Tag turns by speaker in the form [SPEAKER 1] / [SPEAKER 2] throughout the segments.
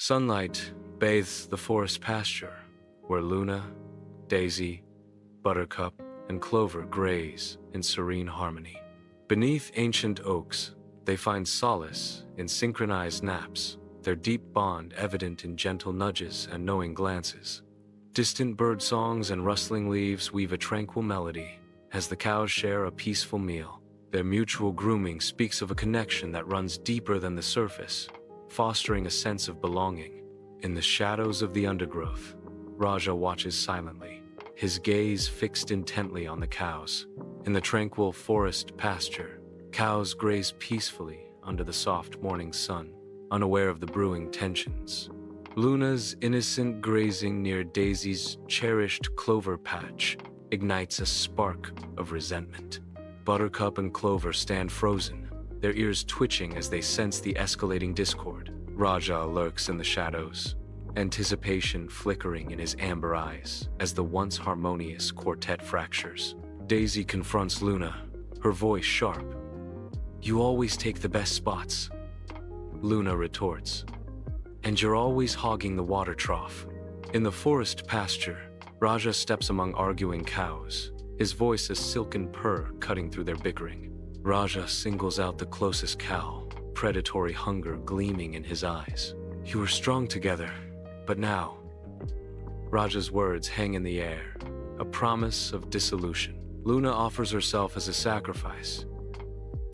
[SPEAKER 1] Sunlight bathes the forest pasture, where Luna, Daisy, Buttercup, and Clover graze in serene harmony. Beneath ancient oaks, they find solace in synchronized naps, their deep bond evident in gentle nudges and knowing glances. Distant bird songs and rustling leaves weave a tranquil melody as the cows share a peaceful meal. Their mutual grooming speaks of a connection that runs deeper than the surface, fostering a sense of belonging. In the shadows of the undergrowth, Raja watches silently, his gaze fixed intently on the cows. In the tranquil forest pasture, cows graze peacefully under the soft morning sun, unaware of the brewing tensions. Luna's innocent grazing near Daisy's cherished clover patch ignites a spark of resentment. Buttercup and Clover stand frozen, their ears twitching as they sense the escalating discord. Raja lurks in the shadows, anticipation flickering in his amber eyes as the once harmonious quartet fractures. Daisy confronts Luna, her voice sharp. "You always take the best spots." Luna retorts, "And you're always hogging the water trough." In the forest pasture, Raja steps among arguing cows, his voice a silken purr cutting through their bickering. Raja singles out the closest cow, predatory hunger gleaming in his eyes. "You were strong together, but now..." Raja's words hang in the air, a promise of dissolution. Luna offers herself as a sacrifice.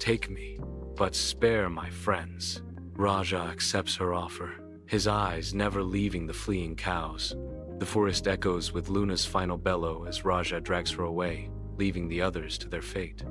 [SPEAKER 1] "Take me, but spare my friends." Raja accepts her offer, his eyes never leaving the fleeing cows. The forest echoes with Luna's final bellow as Raja drags her away, leaving the others to their fate.